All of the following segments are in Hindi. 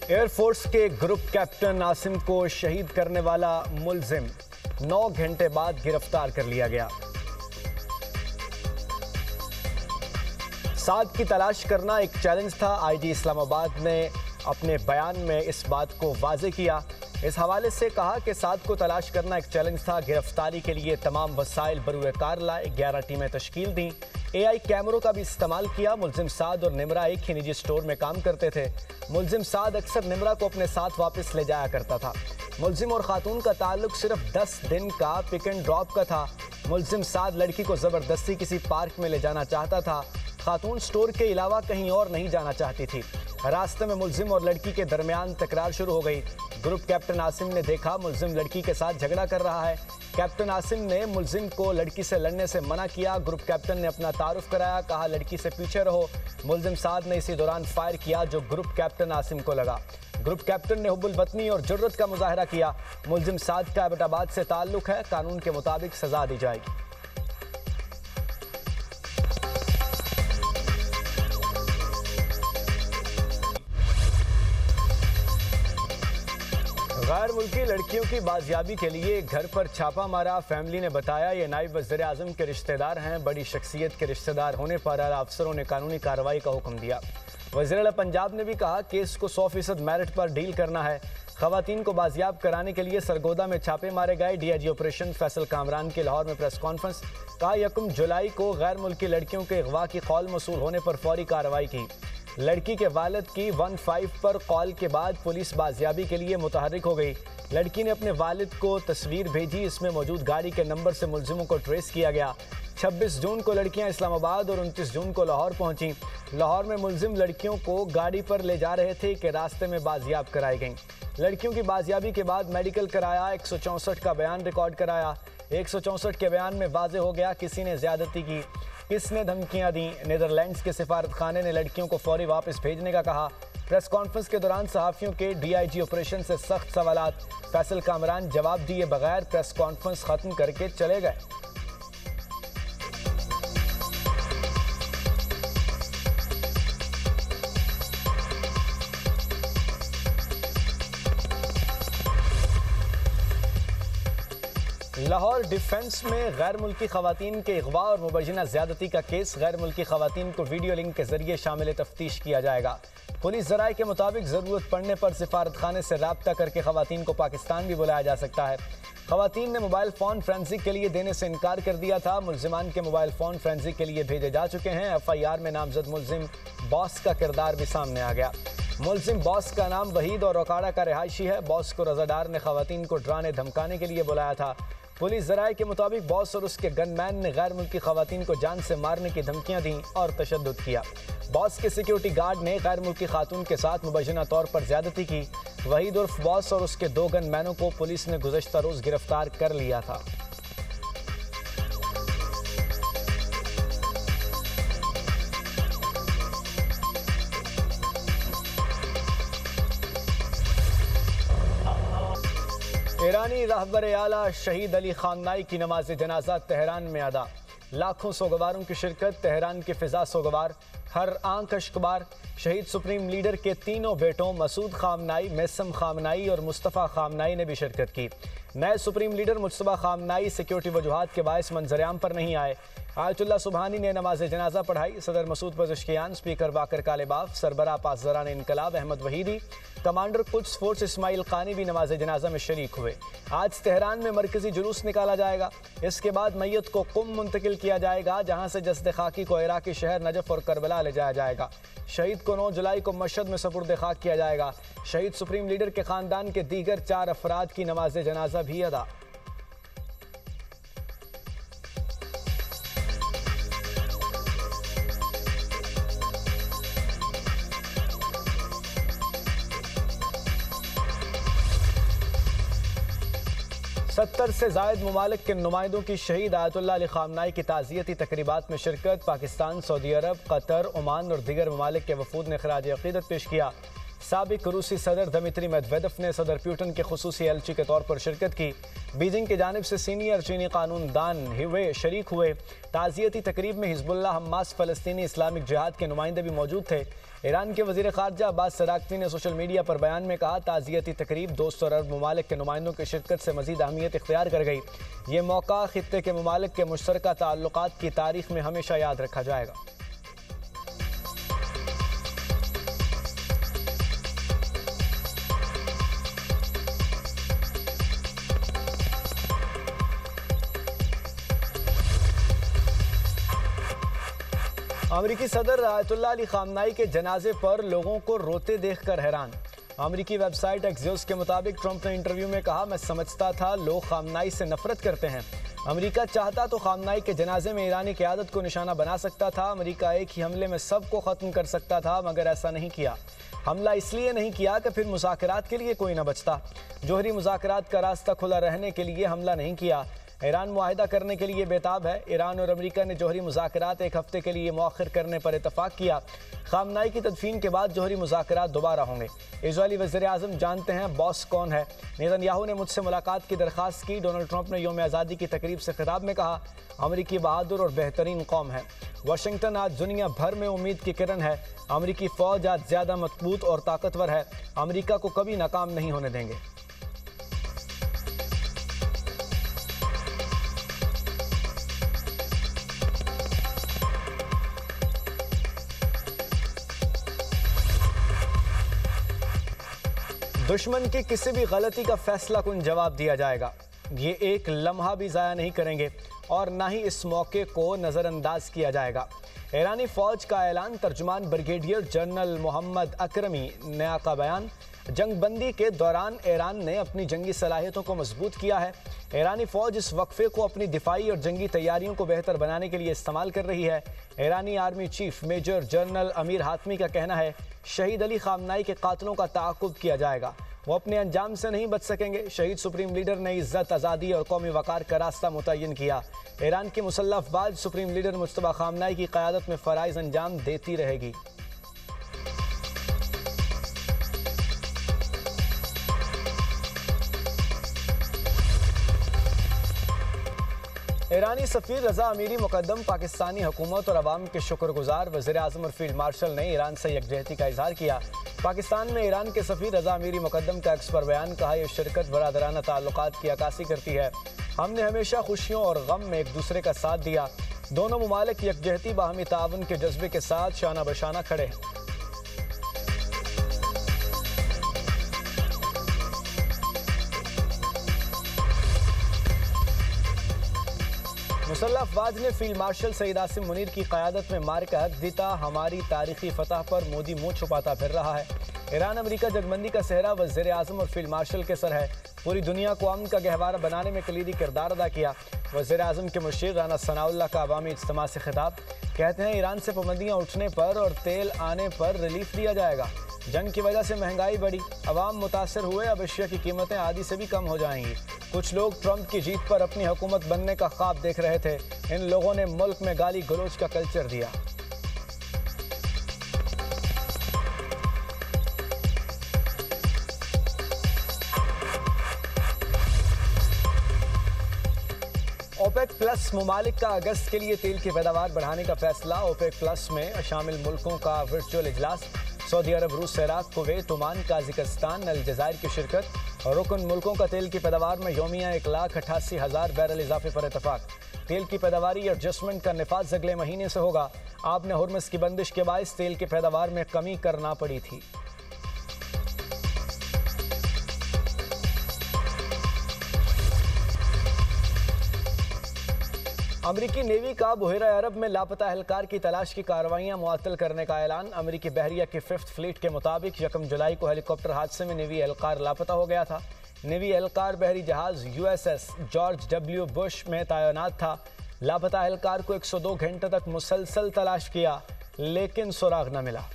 एयरफोर्स के ग्रुप कैप्टन आसिम को शहीद करने वाला मुलजिम 9 घंटे बाद गिरफ्तार कर लिया गया। साद की तलाश करना एक चैलेंज था। आईजी इस्लामाबाद ने अपने बयान में इस बात को वाज़ेह किया। इस हवाले से कहा कि साद को तलाश करना एक चैलेंज था। गिरफ्तारी के लिए तमाम वसाइल बरूए कार लाए, 11 टीमें तश्कील दी, AI कैमरों का भी इस्तेमाल किया। मुलजिम साद और निमरा एक ही निजी स्टोर में काम करते थे। मुलजिम साद अक्सर निमरा को अपने साथ वापस ले जाया करता था। मुलजिम और खातून का ताल्लुक सिर्फ 10 दिन का पिक एंड ड्रॉप का था। मुलजिम साद लड़की को ज़बरदस्ती किसी पार्क में ले जाना चाहता था। खातून स्टोर के अलावा कहीं और नहीं जाना चाहती थी। रास्ते में मुलजिम और लड़की के दरमियान तकरार शुरू हो गई। ग्रुप कैप्टन आसिम ने देखा मुलजिम लड़की के साथ झगड़ा कर रहा है। कैप्टन आसिम ने मुलजिम को लड़की से लड़ने से मना किया। ग्रुप कैप्टन ने अपना तारुफ कराया, कहा लड़की से पीछे रहो। मुलजिम साद ने इसी दौरान फायर किया जो ग्रुप कैप्टन आसिम को लगा। ग्रुप कैप्टन ने हुब्बुल वतनी और जुर्रत का मुजाहरा किया। मुलजिम साद का एबटाबाद से ताल्लुक है, कानून के मुताबिक सजा दी जाएगी। गैर मुल्की लड़कियों की बाजियाबी के लिए घर पर छापा मारा। फैमिली ने बताया ये नायब वज़ीर आज़म के रिश्तेदार हैं। बड़ी शख्सियत के रिश्तेदार होने पर आला अफसरों ने कानूनी कार्रवाई का हुक्म दिया। वज़ीर आला पंजाब ने भी कहा केस को 100% मेरिट पर डील करना है। खवातीन को बाजियाब कराने के लिए सरगोदा में छापे मारे गए। DIG ऑपरेशन फैसल कामरान की लाहौर में प्रेस कॉन्फ्रेंस। कहा 1 जुलाई को गैर मुल्की लड़कियों के अगवा की कॉल मौसूल होने पर फौरी कार्रवाई की। लड़की के वालिद की 15 पर कॉल के बाद पुलिस बाजियाबी के लिए मुतहर्रिक हो गई। लड़की ने अपने वालिद को तस्वीर भेजी, इसमें मौजूद गाड़ी के नंबर से मुलजिमों को ट्रेस किया गया। 26 जून को लड़कियां इस्लामाबाद और 29 जून को लाहौर पहुंची। लाहौर में मुलजिम लड़कियों को गाड़ी पर ले जा रहे थे कि रास्ते में बाजियाब कराई गई। लड़कियों की बाजियाबी के बाद मेडिकल कराया, 164 का बयान रिकॉर्ड कराया। 164 के बयान में वाज़ेह हो गया किसी ने ज्यादती की, किसने धमकियां दी। नीदरलैंड्स के सिफारत खाने ने लड़कियों को फौरी वापस भेजने का कहा। प्रेस कॉन्फ्रेंस के दौरान सहाफ़ियों के DIG ऑपरेशन से सख्त सवालात। फैसल कामरान जवाब दिए बगैर प्रेस कॉन्फ्रेंस खत्म करके चले गए। लाहौर डिफेंस में गैर मुल्की खवातीन के अगवा और मुबैना ज़्यादती का केस। गैर मुल्की खवातीन को वीडियो लिंक के जरिए शामिल तफ्तीश किया जाएगा। पुलिस ज़राए के मुताबिक ज़रूरत पड़ने पर सिफारत खाने से रब्ता करके खवातीन को पाकिस्तान भी बुलाया जा सकता है। खवातीन ने मोबाइल फ़ोन फ्रेंसिक के लिए देने से इनकार कर दिया था। मुलजिमान के मोबाइल फ़ोन फ्रेंसिक के लिए भेजे जा चुके हैं। FIR में नामजद मुलजिम बॉस का किरदार भी सामने आ गया। मुलजिम बॉस का नाम वहीद और रोकाड़ा का रिहायशी है। बॉस को रज़ादार ने खवातीन को डराने धमकाने के लिए बुलाया था। पुलिस ज़राए के मुताबिक बॉस और उसके गनमैन ने गैर मुल्की खवातीन को जान से मारने की धमकियां दी और तशद्दुद किया। बॉस के सिक्योरिटी गार्ड ने गैर मुल्की खातून के साथ मुबैना तौर पर ज्यादती की। वहीद उर्फ बॉस और उसके 2 गनमैनों को पुलिस ने गुज़श्ता रोज़ गिरफ्तार कर लिया था। ईरानी रहबर आला शहीद अली खामनाई की नमाज जनाजा तेहरान में अदा। लाखों सोगवारों की शिरकत, तेहरान की फिजा सोगवार, हर आंख अश्कबार। शहीद सुप्रीम लीडर के 3 बेटों मसूद खामनाई, मैसम खामनाई और मुस्तफ़ा खामनाई ने भी शिरकत की। नए supreme leader Mustafa Khamenei security वजूहात के बायस मंजरेआम पर नहीं आए। आयतुल्लाह सुबहानी ने नमाज जनाजा पढ़ाई। सदर मसूद पज़ेश्कियान, स्पीकर बाकर कालेबाफ, सरबराह पासदरान इनकलाब Ahmad Vahidi, commander Quds force Ismail Qaani भी नमाज जनाजा में शरीक हुए। आज तेहरान में मरकजी जुलूस निकाला जाएगा। इसके बाद मैयत को कुम मुंतकिल किया जाएगा, जहाँ से जस्द खाकी को इराकी शहर नजफ और करबला ले जाया जाएगा। शहीद को 9 जुलाई को मशहद में सपुर्द खाक किया जाएगा। शहीद सुप्रीम लीडर के खानदान के दीगर 4 अफराद की नमाज जनाजा भी अदा। सत्तर से ज़ायद ममालिक के नुमाइंदों की शहीद आयतुल्लाह अली खामनाई की ताज़ियती तकरीबात में शिरकत। पाकिस्तान, सऊदी अरब, कतर, ओमान और दीगर ममालिक के वफूद ने खराज अक़ीदत पेश किया। साबिक रूसी सदर दिमित्री मेदवेदेव ने सदर पुतिन के खुसूसी एलची के तौर पर शिरकत की। बीजिंग की जानिब से सीनियर चीनी कानूनदान हुए शरीक हुए। ताज़ियती तकरीब में हिजबुल्लाह, हमास, फ़लस्तीनी इस्लामिक जिहाद के नुमाइंदे भी मौजूद थे। ईरान के वज़ीर ख़ारजा अब्बास अराग़ची ने सोशल मीडिया पर बयान में कहा, ताज़ियती तकरीब दोस्त और अरब ममालिक के नुमाइंदों की शिरकत से मज़ीद अहमियत इख्तियार कर गई। ये मौका ख़ित्ते के ममालिक के मुश्तरका ताल्लुकात की तारीख़ में हमेशा याद रखा जाएगा। अमरीकी सदर आयतुल्लाह अली खामनाई के जनाजे पर लोगों को रोते देखकर हैरान। अमरीकी वेबसाइट एक्सियोस के मुताबिक ट्रंप ने इंटरव्यू में कहा, मैं समझता था लोग खामनाई से नफरत करते हैं। अमेरिका चाहता तो खामनाई के जनाजे में ईरानी क़यादत को निशाना बना सकता था। अमेरिका एक ही हमले में सबको ख़त्म कर सकता था, मगर ऐसा नहीं किया। हमला इसलिए नहीं किया कि फिर मुज़ाकरात के लिए कोई न बचता। जोहरी मुज़ाकरात का रास्ता खुला रहने के लिए हमला नहीं किया। ईरान मुआहिदा करने के लिए बेताब है। ईरान और अमेरिका ने जोहरी मुज़ाकरात एक हफ्ते के लिए मौखर करने पर इतफाक़ किया। खामनाई की तदफीन के बाद जोहरी मुज़ाकरात दोबारा होंगे। इजरायली वज़ीर आज़म जानते हैं बॉस कौन है। नेतन्याहू ने मुझसे मुलाकात की दरख्वास्त की। डोनाल्ड ट्रंप ने यौम आज़ादी की तकरीब से खिताब में कहा, अमरीकी बहादुर और बेहतरीन कौम है। वाशिंगटन आज दुनिया भर में उम्मीद की किरण है। अमरीकी फ़ौज आज ज़्यादा मजबूत और ताकतवर है। अमरीका को कभी नाकाम नहीं होने देंगे। दुश्मन की किसी भी गलती का फैसला कुन जवाब दिया जाएगा। ये एक लम्हा भी ज़ाया नहीं करेंगे और ना ही इस मौके को नज़रअंदाज किया जाएगा। ईरानी फ़ौज का ऐलान। तर्जुमान ब्रिगेडियर जनरल मोहम्मद अकरमी नया का बयान। जंगबंदी के दौरान ईरान ने अपनी जंगी सलाहियतों को मजबूत किया है। ईरानी फ़ौज इस वक्फे को अपनी दिफाई और जंगी तैयारियों को बेहतर बनाने के लिए इस्तेमाल कर रही है। ईरानी army chief major general Amir Hatami का कहना है, शहीद अली खामनाई के कातलों का ताक़ुब किया जाएगा। वो अपने अंजाम से नहीं बच सकेंगे। शहीद सुप्रीम लीडर ने इज़्ज़त, आज़ादी और कौमी वक़ार का रास्ता मुतय्यन किया। ईरान की मुसल्लह अफ़वाज सुप्रीम लीडर मुज्तबा खामनाई की क़यादत में फ़राइज़ अंजाम देती रहेगी। ईरानी सफ़ीर रज़ा अमीरी मुकद्दम पाकिस्तानी हुकूमत और अवाम के शुक्रगुजार। वज़ीर आज़म और फील्ड मार्शल ने ईरान से यकजहती का इजहार किया। पाकिस्तान में ईरान के सफ़ीर रज़ा अमीरी मुकद्दम का एक्स पर बयान। कहा, यह शिरकत बरादराना ताल्लुकात की अक्कासी करती है। हमने हमेशा खुशियों और गम में एक दूसरे का साथ दिया। दोनों ममालिक यकजहती, बाहमी ताउन के जज्बे के साथ शाना बशाना खड़े हैं। मुसल्लह अफ़वाज ने फील्ड मार्शल सईद आसिम मुनीर की क़यादत में मार का हक जीता। हमारी तारीखी फतह पर मोदी मुंह छुपाता फिर रहा है। ईरान अमेरिका जगबंदी का सेहरा वज़ीर आज़म और फील्ड मार्शल के सर है। पूरी दुनिया को अमन का गहवारा बनाने में कलीदी किरदार अदा किया। वज़ीर आज़म के मुशीर राना सनाउल्लाह का अवामी इज्तिमा से खिताब। कहते हैं, ईरान से पाबंदियाँ उठने पर और तेल आने पर रिलीफ दिया जाएगा। जंग की वजह से महंगाई बढ़ी, अवाम मुतासर हुए। अब अशिया की कीमतें आधी से भी कम हो जाएंगी। कुछ लोग ट्रंप की जीत पर अपनी हुकूमत बनने का ख्वाब देख रहे थे। इन लोगों ने मुल्क में गाली गलोच का कल्चर दिया। ओपेक प्लस ममालिक का अगस्त के लिए तेल की पैदावार बढ़ाने का फैसला। ओपेक प्लस में शामिल मुल्कों का वर्चुअल इजलास। सऊदी अरब, रूस, इराक, कुवैत, ओमान, काज़ाकिस्तान, अलजायर की शिरकत। रुकन मुल्कों का तेल की पैदावार में यौमिया 1,88,000 बैरल इजाफे पर इतफाक। तेल की पैदावारी एडजस्टमेंट का निफाज अगले महीने से होगा। आपने हुर्मुज़ की बंदिश के बायस तेल की पैदावार में कमी करना पड़ी थी। अमरीकी नेवी का बहरा अरब में लापता एहलकार की तलाश की कार्रवाइयां मुअत्तल करने का ऐलान। अमरीकी बहरिया की 5th फ्लीट के मुताबिक 1 जुलाई को हेलीकॉप्टर हादसे में नेवी एहलकार लापता हो गया था। नेवी एहलकार बहरी जहाज USS जॉर्ज W बुश में तैनात था। लापता एहलकार को 102 घंटे तक मुसलसल तलाश किया, लेकिन सुराग न मिला।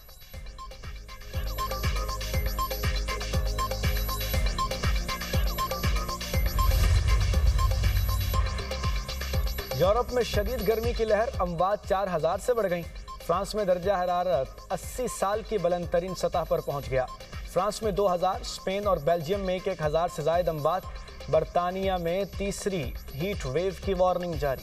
यूरोप में शदीद गर्मी की लहर, अमवात 4000 से बढ़ गई। फ्रांस में दर्जा हरारत 80 साल की बुलंद तरीन सतह पर पहुंच गया। फ्रांस में 2000, स्पेन और बेल्जियम में 1000 से ज्यादा अमवात। बरतानिया में तीसरी हीट वेव की वार्निंग जारी।